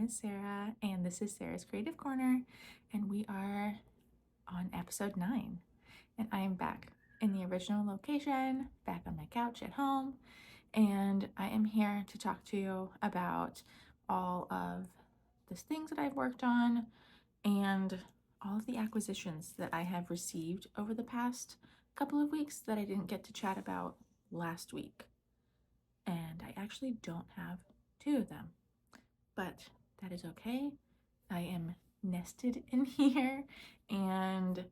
is Sarah, and this is Sarah's Creative Corner, and we are on episode 9. And I am back in the original location, back on my couch at home, and I am here to talk to you about all of the things that I've worked on and all of the acquisitions that I have received over the past couple of weeks that I didn't get to chat about last week. And I actually don't have 2 of them, but that is okay. I am nested in here and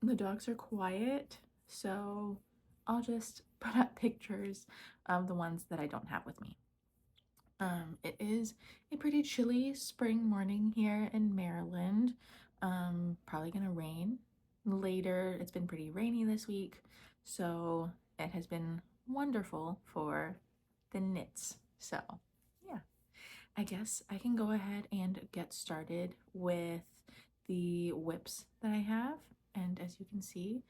the dogs are quiet, so I'll just put up pictures of the ones that I don't have with me. It is a pretty chilly spring morning here in Maryland. Probably gonna rain later. It's been pretty rainy this week, so it has been wonderful for the knits. So yeah, I guess I can go ahead and get started with the whips that I have. And as you can see,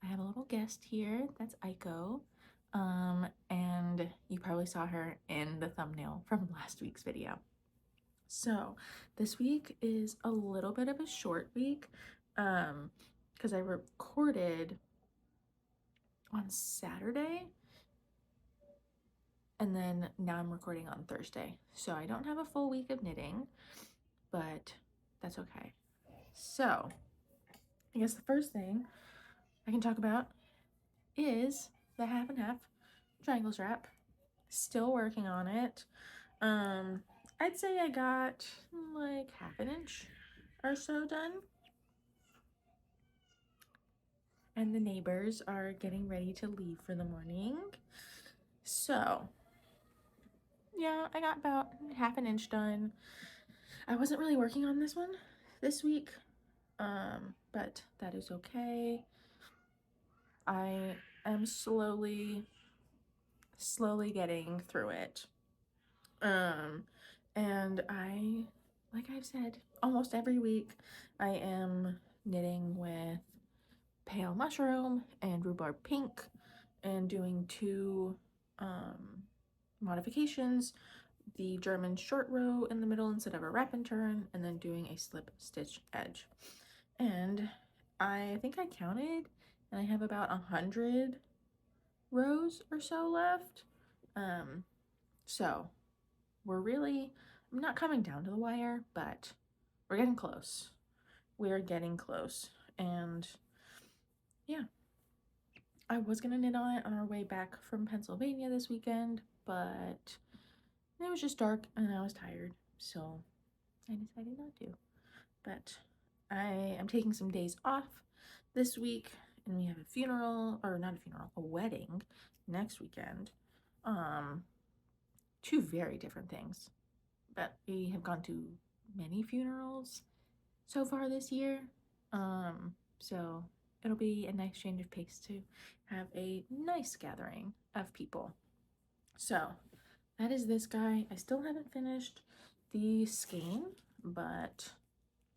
I have a little guest here. That's Aiko. And you probably saw her in the thumbnail from last week's video. So this week is a little bit of a short week because I recorded on Saturday and then now I'm recording on Thursday. So I don't have a full week of knitting, but that's okay. So I guess the first thing I can talk about is the half and half triangle strap. Still working on it. I'd say I got like half an inch or so done. And the neighbors are getting ready to leave for the morning. So yeah, I got about half an inch done. I wasn't really working on this one this week, but that is okay. I am slowly getting through it. And like I've said, almost every week I am knitting with pale mushroom and rhubarb pink and doing 2 modifications, the German short row in the middle instead of a wrap and turn, and then doing a slip stitch edge. And I think I counted and I have about 100 rows or so left. So I'm not coming down to the wire, but we're getting close. We're getting close. And yeah, I was gonna knit on it on our way back from Pennsylvania this weekend, but it was just dark and I was tired, so I decided not to. But I am taking some days off this week, and we have a funeral, or not a funeral, a wedding next weekend. 2 very different things, but we have gone to many funerals so far this year. So it'll be a nice change of pace to have a nice gathering of people. So that is this guy. I still haven't finished the skein, but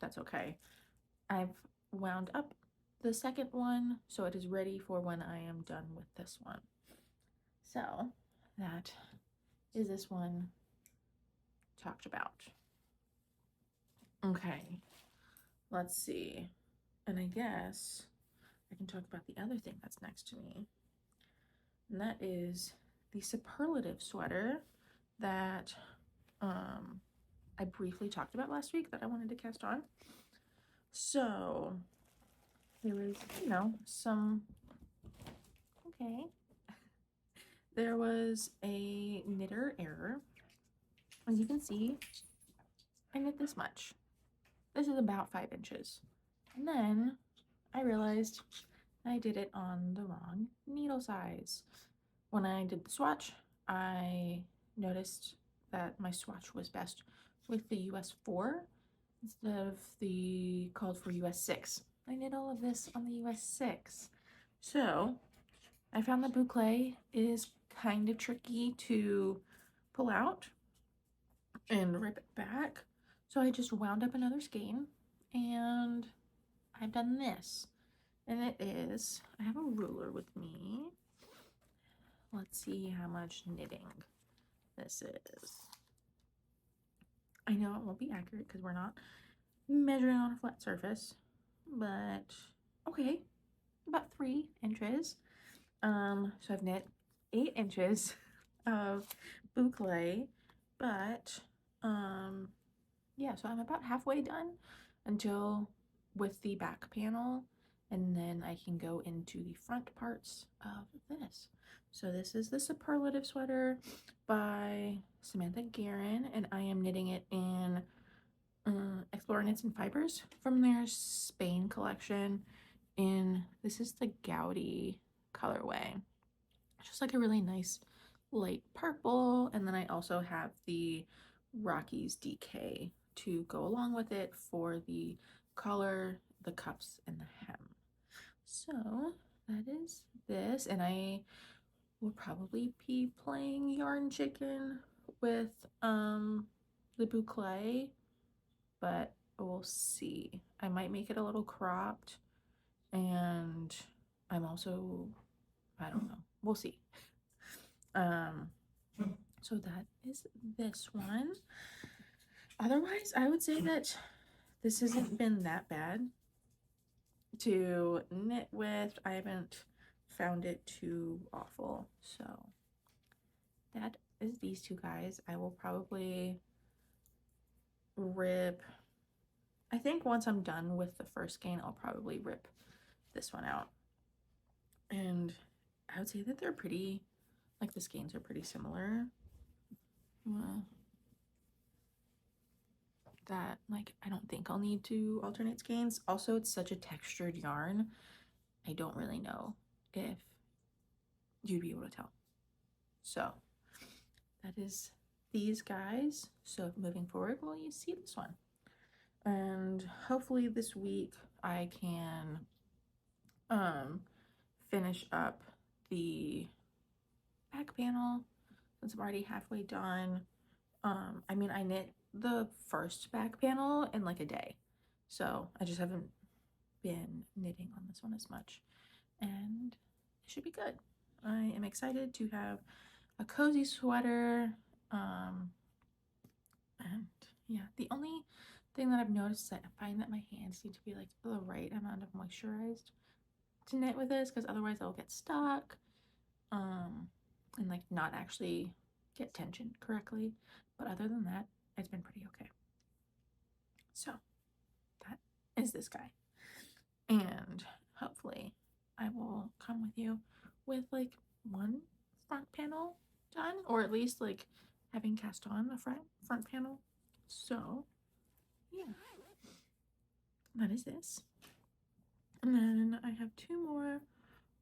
that's okay. I've wound up the second one, so it is ready for when I am done with this one. So that is this one talked about. Okay, let's see. And I guess I can talk about the other thing that's next to me. And that is the Superlative sweater that I briefly talked about last week that I wanted to cast on. So there was, there was a knitter error. As you can see, I knit this much. This is about 5 inches. And then I realized I did it on the wrong needle size. When I did the swatch, I noticed that my swatch was best with the US 4 instead of the called for US 6. I knit all of this on the US 6. So I found that Boucle is kind of tricky to pull out and rip it back. So I just wound up another skein and I've done this. And it is, I have a ruler with me. Let's see how much knitting this is. I know it won't be accurate because we're not measuring on a flat surface, but okay, about 3 inches. So I've knit 8 inches of boucle, but yeah, so I'm about halfway done until with the back panel, and then I can go into the front parts of this. So this is the Superlative sweater by Samantha Guerin, and I am knitting it in Explore Knits and Fibers from their Spain collection. And this is the Gaudi colorway. Just like a really nice light purple, and then I also have the Rockies DK to go along with it for the collar, the cuffs, and the hem. So that is this, and I will probably be playing Yarn Chicken with the boucle, but we'll see. I might make it a little cropped, and I'm also, I don't know, we'll see. So that is this one. Otherwise, I would say that this hasn't been that bad to knit with. I haven't found it too awful. So that is these two guys. I will probably rip, I think once I'm done with the first skein, I'll probably rip this one out. And I would say that they're pretty, like the skeins are pretty similar. That like I don't think I'll need to alternate skeins. Also, it's such a textured yarn. I don't really know if you'd be able to tell. So that is these guys. So moving forward, well, you see this one. And hopefully this week I can finish up the back panel since I'm already halfway done. I mean, I knit the first back panel in like a day, so I just haven't been knitting on this one as much, and it should be good. I am excited to have a cozy sweater. And yeah, the only thing that I've noticed is that I find that my hands need to be like the right amount of moisturized to knit with this, because otherwise I'll get stuck and like not actually get tension correctly. But other than that, it's been pretty okay. So that is this guy, and hopefully I will come with you with like one front panel done, or at least like having cast on the front panel. So yeah, that is this. And then I have 2 more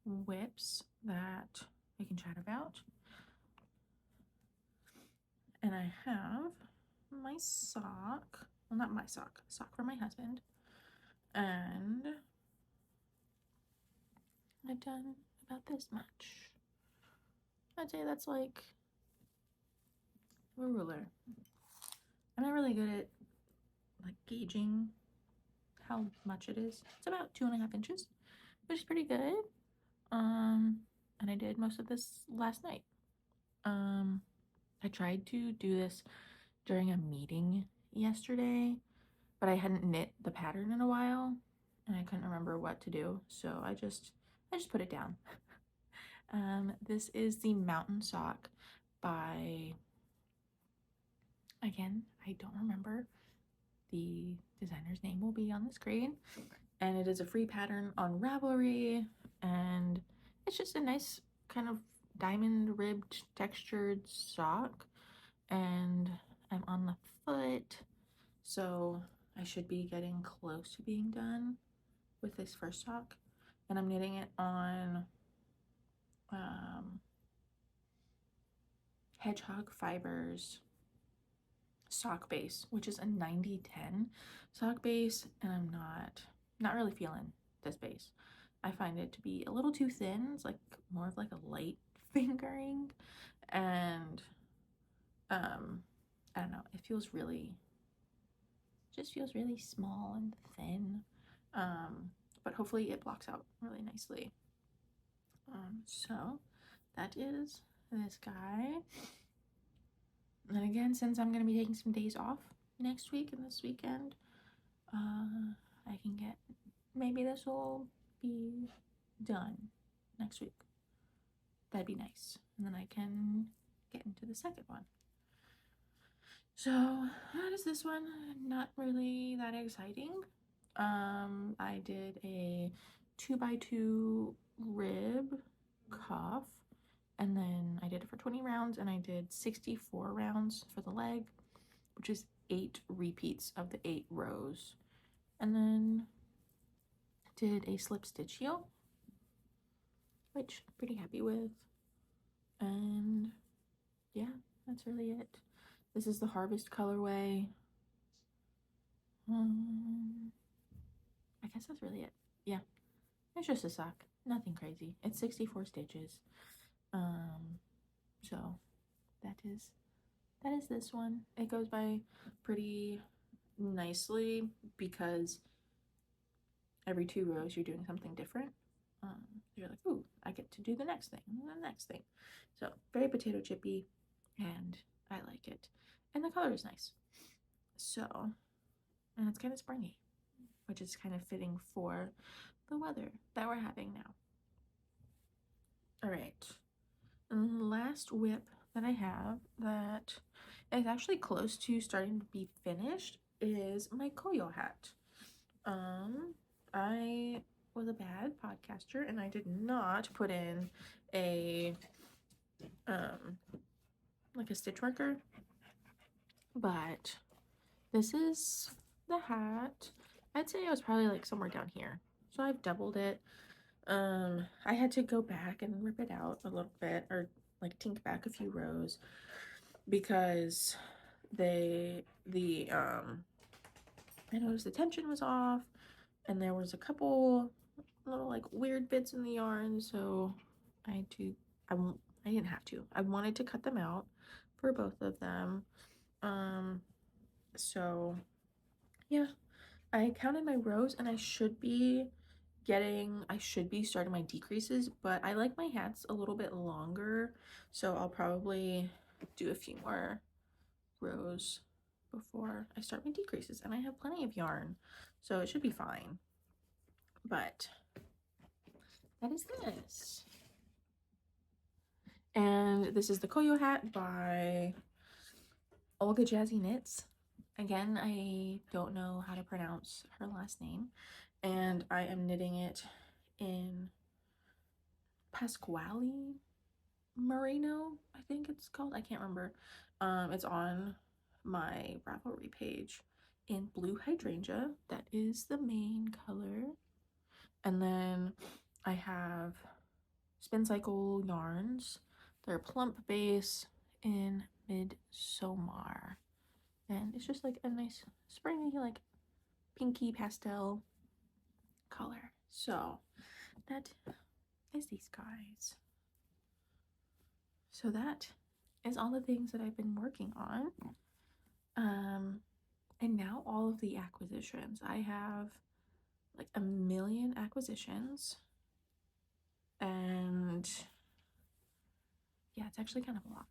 whips that we can chat about. And I have my sock, well, not my sock for my husband. And I've done about this much. I'd say that's like a ruler. I'm not really good at like gauging how much it is. It's about 2.5 inches, which is pretty good. And I did most of this last night. I tried to do this during a meeting yesterday, but I hadn't knit the pattern in a while and I couldn't remember what to do, so I just put it down. This is the Mountain Sock by, again, I don't remember. The designer's name will be on the screen, and it is a free pattern on Ravelry, and it's just a nice kind of diamond ribbed textured sock, and I'm on the foot, so I should be getting close to being done with this first sock. And I'm knitting it on Hedgehog Fibers sock base, which is a 90-10 sock base, and I'm not really feeling this base. I find it to be a little too thin. It's like more of like a light fingering, and I don't know, it feels really, just feels really small and thin, but hopefully it blocks out really nicely. So that is this guy. And again, since I'm going to be taking some days off next week and this weekend, I can get, maybe this will be done next week. That'd be nice. And then I can get into the second one. So how does this one? Not really that exciting. I did a 2x2 rib cuff, and then I did it for 20 rounds, and I did 64 rounds for the leg, which is 8 repeats of the 8 rows. And then did a slip stitch heel, which I'm pretty happy with. And yeah, that's really it. This is the Harvest colorway. I guess that's really it. Yeah, it's just a sock, nothing crazy. It's 64 stitches. So that is this one. It goes by pretty nicely because every 2 rows you're doing something different. You're like, ooh, I get to do the next thing and the next thing. So very potato chippy, and I like it. And the color is nice. So, and it's kind of springy, which is kind of fitting for the weather that we're having now. All right. And the last whip that I have that is actually close to starting to be finished is my KOYO hat. I was a bad podcaster and I did not put in a like a stitch marker, but this is the hat. I'd say it was probably like somewhere down here, so I've doubled it. I had to go back and rip it out a little bit, or like tink back a few rows, because I noticed the tension was off, and there was a couple little like weird bits in the yarn, so I didn't have to. I wanted to cut them out for both of them. So yeah, I counted my rows, and I should be starting my decreases, but I like my hats a little bit longer, so I'll probably do a few more rows before I start my decreases, and I have plenty of yarn, so it should be fine. But that is this. And this is the KOYO hat by Olga Jazzy Knits. Again, I don't know how to pronounce her last name, and I am knitting it in Pascuali Merino, I think it's called. I can't remember. It's on my Ravelry page in blue Hydrangea. That is the main color. And then I have Spincycle yarns. They're Plump base in Midsommar. And it's just like a nice springy, like pinky pastel color. So that is these guys. So that is all the things that I've been working on. And now all of the acquisitions. I have like a million acquisitions. And yeah, it's actually kind of a lot.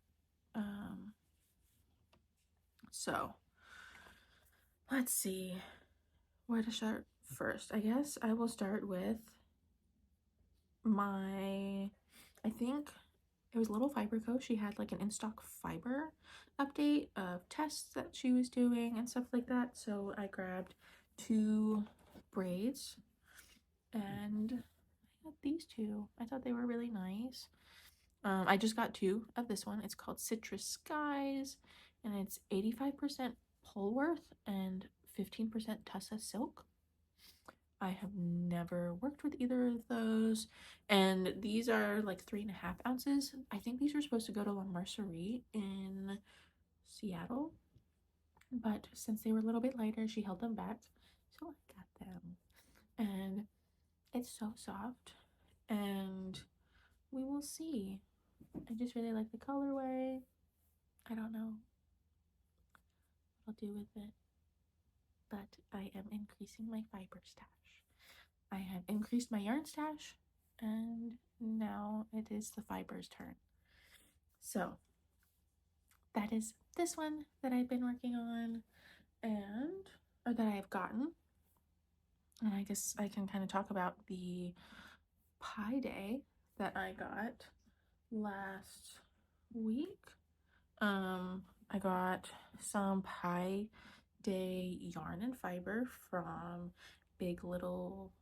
So let's see where to start first. I guess I will start with I think it was Little Fiber Co. She had like an in-stock fiber update of tests that she was doing and stuff like that. So I grabbed 2 braids, and I got these 2. I thought they were really nice. I just got 2 of this one. It's called Citrus Skies, and it's 85% Polworth and 15% Tussa Silk. I have never worked with either of those, and these are like 3.5 ounces. I think these are supposed to go to La Mercerie in Seattle, but since they were a little bit lighter, she held them back, so I got them. And it's so soft, and we will see. I just really like the colorway. I don't know what I'll do with it, but I am increasing my fiber stash. I have increased my yarn stash, and now it is the fibers' turn. So that is this one that I've been working on. or that I have gotten. And I guess I can kind of talk about the pie day that I got last week. I got some pie day yarn and fiber from Big Little,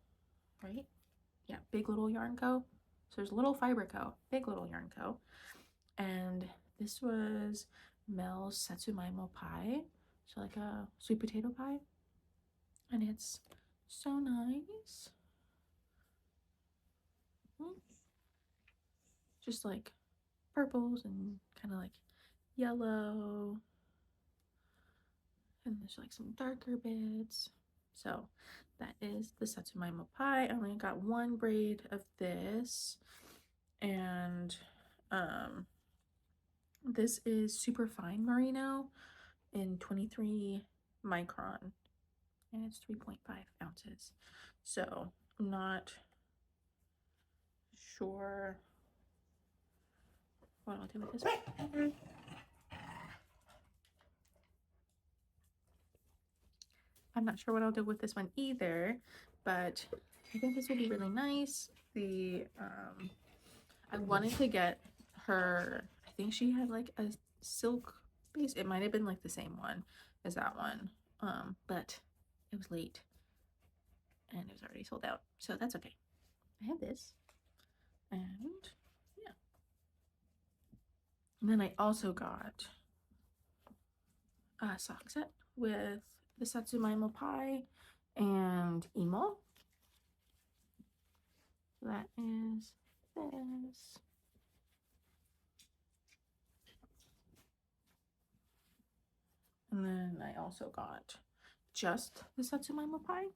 right? Yeah, Big Little Yarn Co. So there's Little Fiber Co., Big Little Yarn Co. And this was Mel's Satsumaimo pie. So like a sweet potato pie. And it's so nice. Just like purples and kind of like yellow. And there's like some darker bits. So that is the Satsumaimo pie. I only got one braid of this. And this is super fine merino in 23 micron. And it's 3.5 ounces. So I'm not sure what I'll do with this one. I'm not sure what I'll do with this one either, but I think this will be really nice. I wanted to get her, I think she had like a silk base. It might have been like the same one as that one, but it was late and it was already sold out, so that's okay. I have this, and yeah. And then I also got a sock set with the Satsumaimo pie and emo. That is this. And then I also got just the Satsumaimo pie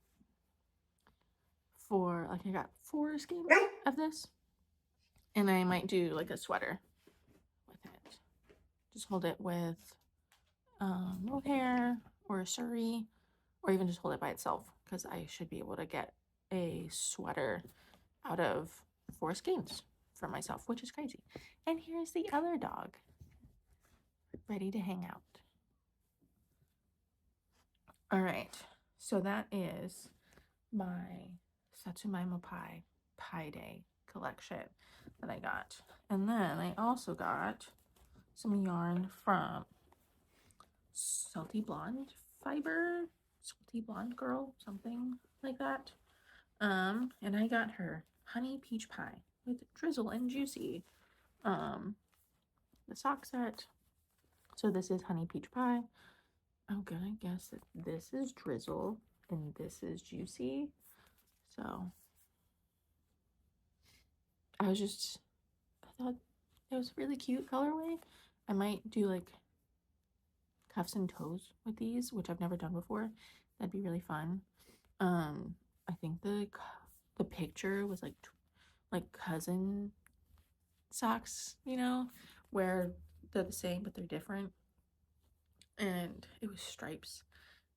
for, like, I got 4 skeins of this. And I might do like a sweater with it. Just hold it with mohair or a suri, or even just hold it by itself, because I should be able to get a sweater out of 4 skeins for myself, which is crazy. And here's the other dog ready to hang out. All right, so that is my Satsumaimo pie day collection that I got. And then I also got some yarn from Salty Blonde Fiber, Salty Blonde Girl, something like that. And I got her Honey Peach Pie with Drizzle and Juicy. The sock set. So this is Honey Peach Pie. I'm gonna guess that this is Drizzle and this is Juicy. So I thought it was a really cute colorway. I might do like cuffs and toes with these, which I've never done before. That'd be really fun. I think the picture was like cousin socks, you know, where they're the same but they're different. And it was stripes.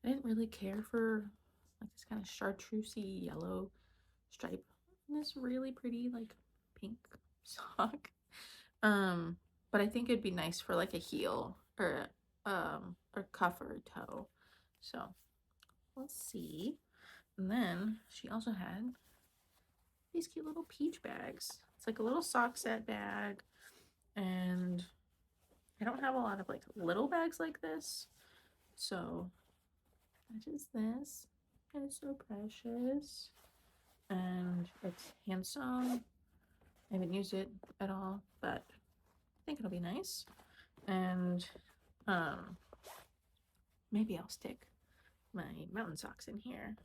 I didn't really care for like this kind of chartreusey yellow stripe and this really pretty like pink sock. But I think it'd be nice for like a heel or cuff or a toe. So let's see. And then she also had these cute little peach bags. It's like a little sock set bag, and I don't have a lot of like little bags like this, so that is this. And it's so precious, and it's hand sewn. I haven't used it at all, but I think it'll be nice. And maybe I'll stick my mountain socks in here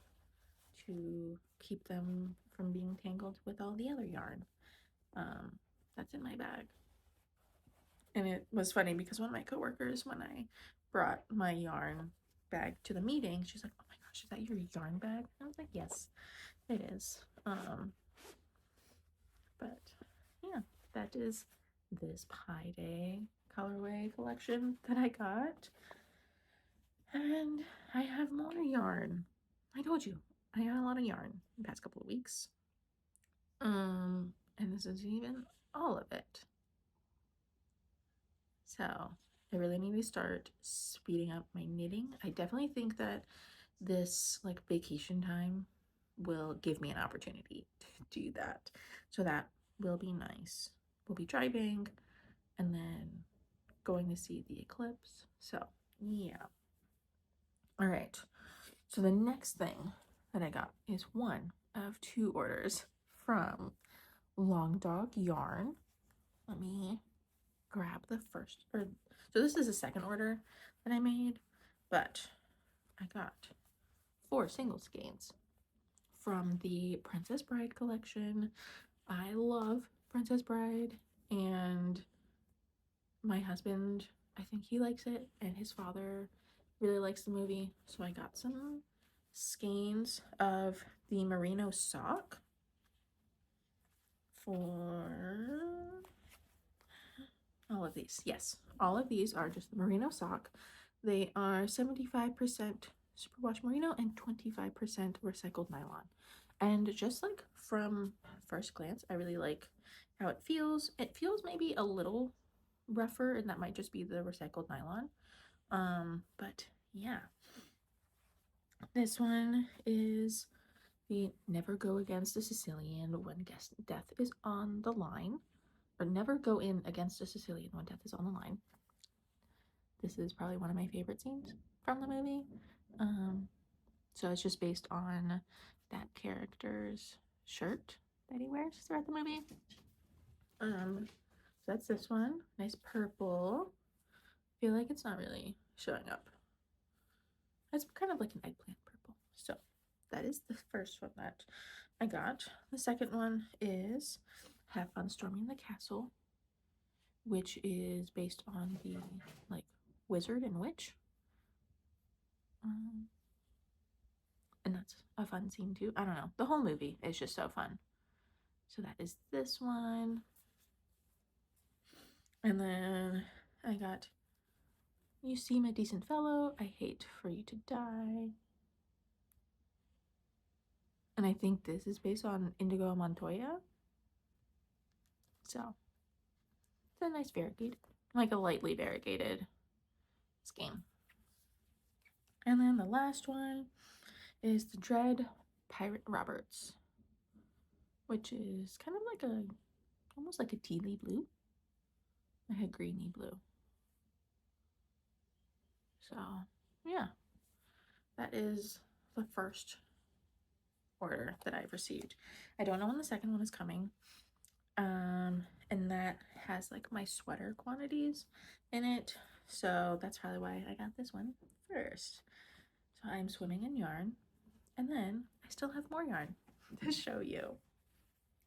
to keep them from being tangled with all the other yarn that's in my bag. And it was funny because one of my coworkers, when I brought my yarn bag to the meeting, she's like, "Oh my gosh, is that your yarn bag?" And I was like, "Yes, it is." But yeah, that is this Pie Day colorway collection that I got. And I have more yarn. I told you, I got a lot of yarn the past couple of weeks. And this is even all of it. So I really need to start speeding up my knitting. I definitely think that this like vacation time will give me an opportunity to do that. So that will be nice. We'll be driving and then going to see the eclipse. So yeah. All right. So the next thing that I got is one of two orders from Long Dog Yarn. Let me grab the first, so this is the second order that I made, but I got 4 single skeins from the Princess Bride collection. I love Princess Bride, and my husband, I think he likes it, and his father really likes the movie, so I got some skeins of the Merino sock for all of these. Yes, all of these are just the Merino sock. They are 75% superwash merino and 25% recycled nylon. And just like from first glance, I really like how it feels. It feels maybe a little rougher, and that might just be the recycled nylon. But yeah. This one is the Never Go Against a Sicilian When Death is on the Line. Or Never Go In Against a Sicilian When Death is on the Line. This is probably one of my favorite scenes from the movie. So it's just based on that character's shirt that he wears throughout the movie. So that's this one. Nice purple. I feel like it's not really showing up. It's kind of like an eggplant purple. So that is the first one that I got. The second one is Have Fun Storming the Castle, which is based on the like wizard and witch. And that's a fun scene too. I don't know. The whole movie is just so fun. So that is this one. And then I got You Seem a Decent Fellow. I Hate for You to Die. And I think this is based on Indigo Montoya. So it's a nice variegated, like a lightly variegated skein. And then the last one is the Dread Pirate Roberts, which is kind of like a, almost like a tealy blue, like a greeny blue. So yeah, that is the first order that I've received. I don't know when the second one is coming. And that has like my sweater quantities in it. So that's probably why I got this one first. So I'm swimming in yarn. And then I still have more yarn to show you.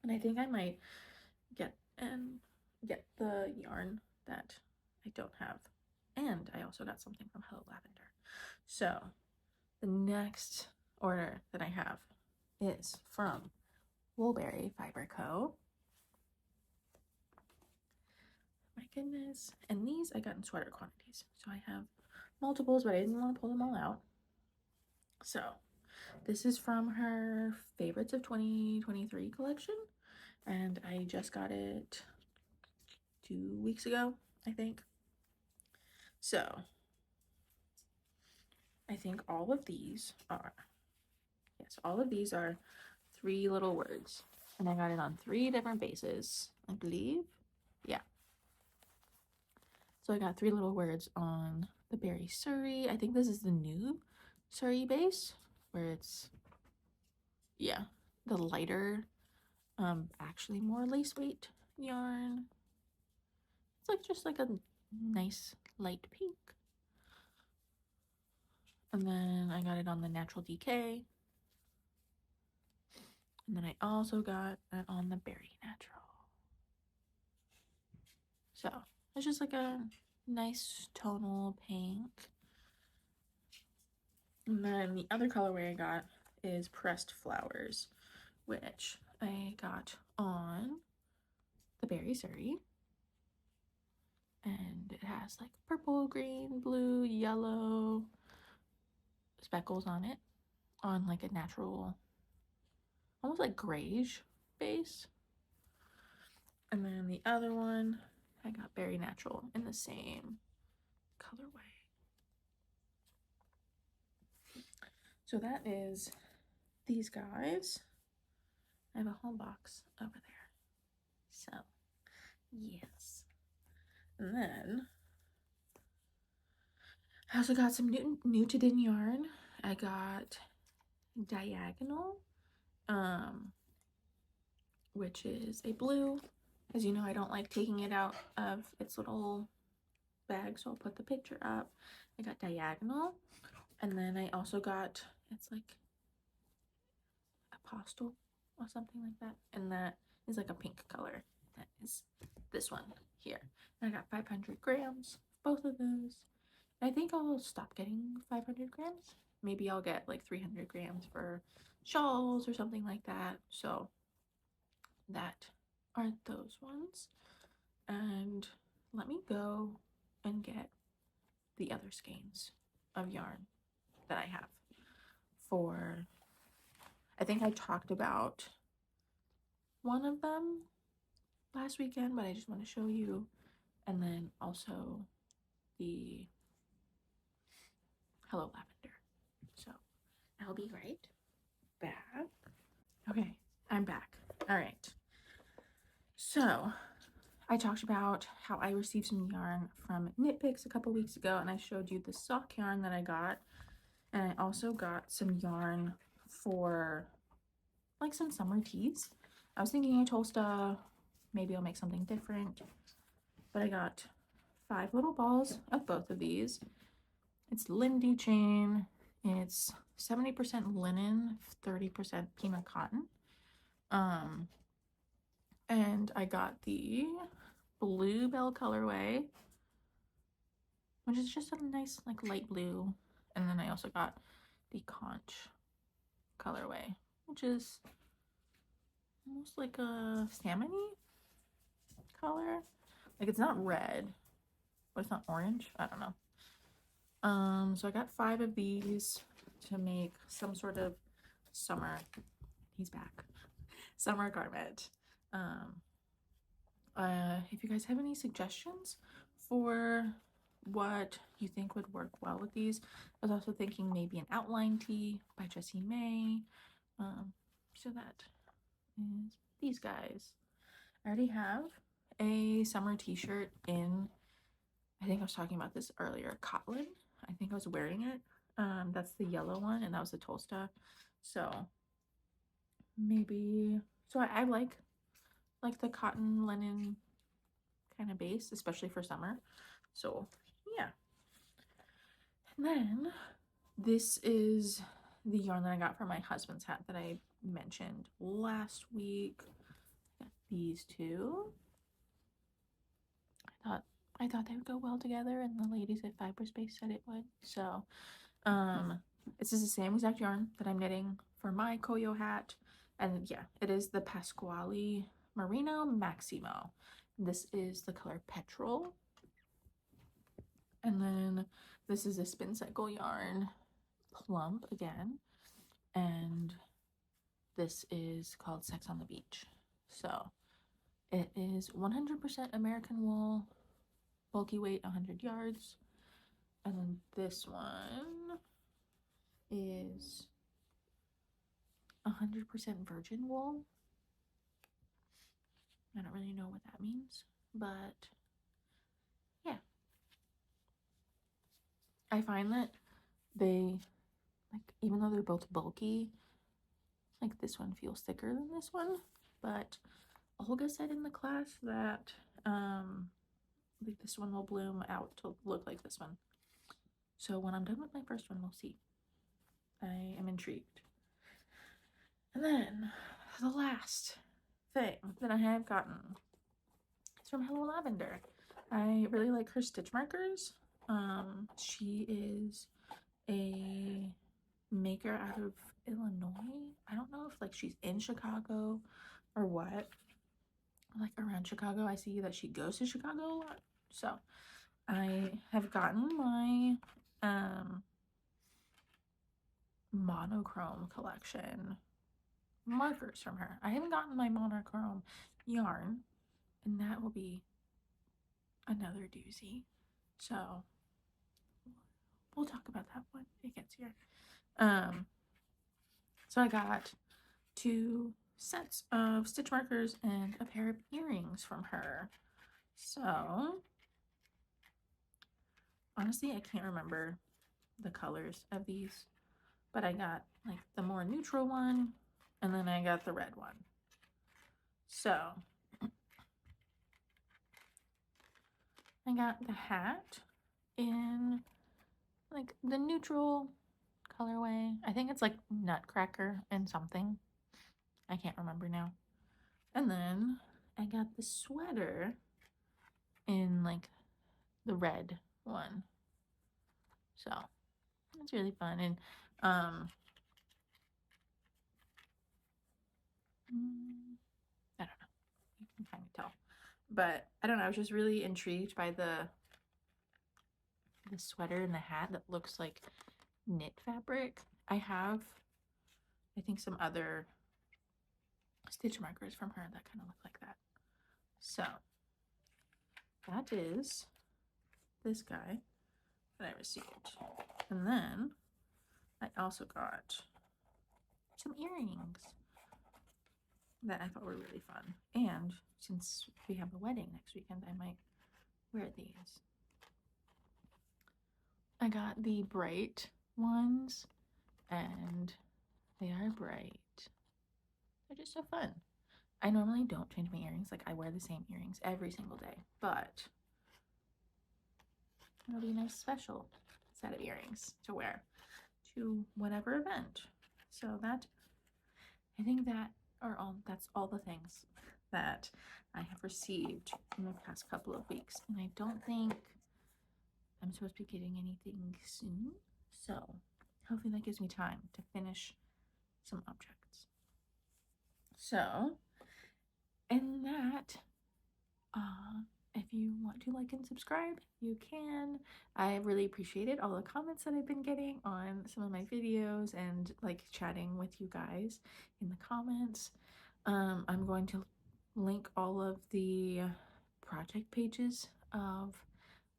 And I think I might get the yarn that I don't have. And I also got something from Hello Lavender. So the next order that I have is from Woolberry Fiber Co. My goodness. And these I got in sweater quantities. So I have multiples, but I didn't want to pull them all out. So this is from her Favorites of 2023 collection. And I just got it 2 weeks ago, I think. So I think all of these are, yes, all of these are 3 little words. And I got it on 3 different bases, I believe. Yeah. So I got 3 little words on the Berry Surrey. I think this is the new Surrey base, where it's, yeah, the lighter, actually more lace weight yarn. It's like just like a nice light pink. And then I got it on the Natural Decay. And then I also got it on the Berry Natural. So it's just like a nice tonal pink. And then the other colorway I got is Pressed Flowers, which I got on the Berry Surrey. And it has like purple, green, blue, yellow speckles on it, on like a natural, almost like grayish base. And then the other one, I got Berry Natural in the same colorway. So that is these guys. I have a whole box over there. So, yes. And then I also got some new to din yarn. I got Diagonal, which is a blue. As you know, I don't like taking it out of its little bag, so I'll put the picture up. I got Diagonal, and then I also got, it's like Apostle or something like that, and that is like a pink color. That is this one here. And I got 500 grams, both of those. I think I'll stop getting 500 grams. Maybe I'll get like 300 grams for shawls or something like that. So that are those ones. And let me go and get the other skeins of yarn that I have for, I think I talked about one of them last weekend, but I just want to show you. And then also the Hello Lavender. So I'll be right back. Okay, I'm back. All right. So I talked about how I received some yarn from Knit Picks a couple weeks ago, and I showed you the sock yarn that I got. And I also got some yarn for like some summer tees. I was thinking a Tolsta, maybe I'll make something different. But I got 5 little balls of both of these. It's Lindy chain. It's 70% linen, 30% Pima cotton. And I got the Bluebell colorway, which is just a nice like light blue. And then I also got the Conch colorway, which is almost like a salmon-y color. Like it's not red, but it's not orange. I don't know. So I got 5 of these to make some sort of summer, he's back, summer garment. If you guys have any suggestions for what you think would work well with these, I was also thinking maybe an outline tee by Jessie May. So that is these guys. I already have a summer t-shirt in, I think I was talking about this earlier, Cotton. I think I was wearing it. That's the yellow one, and that was the Tolsta. So maybe, so I like the cotton linen kind of base, especially for summer. So yeah. And then this is the yarn that I got for my husband's hat that I mentioned last week. Got these two. I thought they would go well together, and the ladies at Fiberspace said it would. So this is the same exact yarn that I'm knitting for my KOYO hat. And yeah, it is the Pascuali Merino Maximo. This is the color Petrol. And then this is a Spincycle yarn, Plump again. And this is called Sex on the Beach. So it is 100% American wool, bulky weight 100 yards. And then this one is 100% virgin wool. I don't really know what that means, but yeah. I find that they, like, even though they're both bulky, like this one feels thicker than this one. But Olga said in the class that like this one will bloom out to look like this one. So when I'm done with my first one, we'll see. I am intrigued. And then the last thing that I have gotten is from Hello Lavender. I really like her stitch markers. She is a maker out of Illinois. I don't know if like she's in Chicago or what. Like around Chicago, I see that she goes to Chicago a lot. So I have gotten my monochrome collection markers from her. I haven't gotten my monochrome yarn, and that will be another doozy. So we'll talk about that when it gets here. So I got 2 sets of stitch markers and a pair of earrings from her. So honestly, I can't remember the colors of these, but I got like the more neutral one, and then I got the red one. So I got the hat in like the neutral colorway. I think it's like nutcracker and something. I can't remember now. And then I got the sweater in like the red one. So it's really fun. And I don't know. You can kind of tell. But I don't know. I was just really intrigued by the sweater and the hat that looks like knit fabric. I have, I think, some other stitch markers from her that kind of look like that. So that is this guy that I received. And then I also got some earrings that I thought were really fun. And since we have a wedding next weekend, I might wear these. I got the bright ones, and they are bright. They're just so fun. I normally don't change my earrings. Like, I wear the same earrings every single day, but it'll be a nice special set of earrings to wear to whatever event. So that, I think that are all, that's all the things that I have received in the past couple of weeks. And I don't think I'm supposed to be getting anything soon. So hopefully that gives me time to finish some objects. So, and that, if you want to like and subscribe, you can. I really appreciated all the comments that I've been getting on some of my videos and like chatting with you guys in the comments. I'm going to link all of the project pages of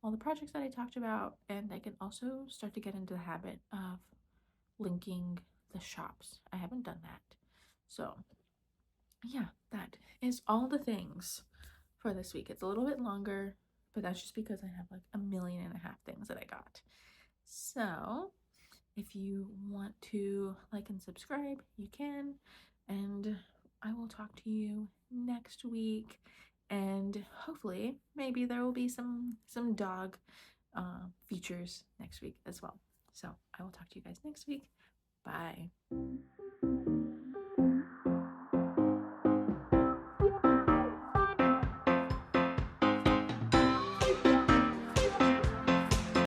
all the projects that I talked about, and I can also start to get into the habit of linking the shops. I haven't done that. So yeah, that is all the things for this week. It's a little bit longer, but that's just because I have like 1.5 million things that I got. So if you want to like and subscribe, you can, and I will talk to you next week, and hopefully maybe there will be some dog features next week as well. So I will talk to you guys next week. Bye.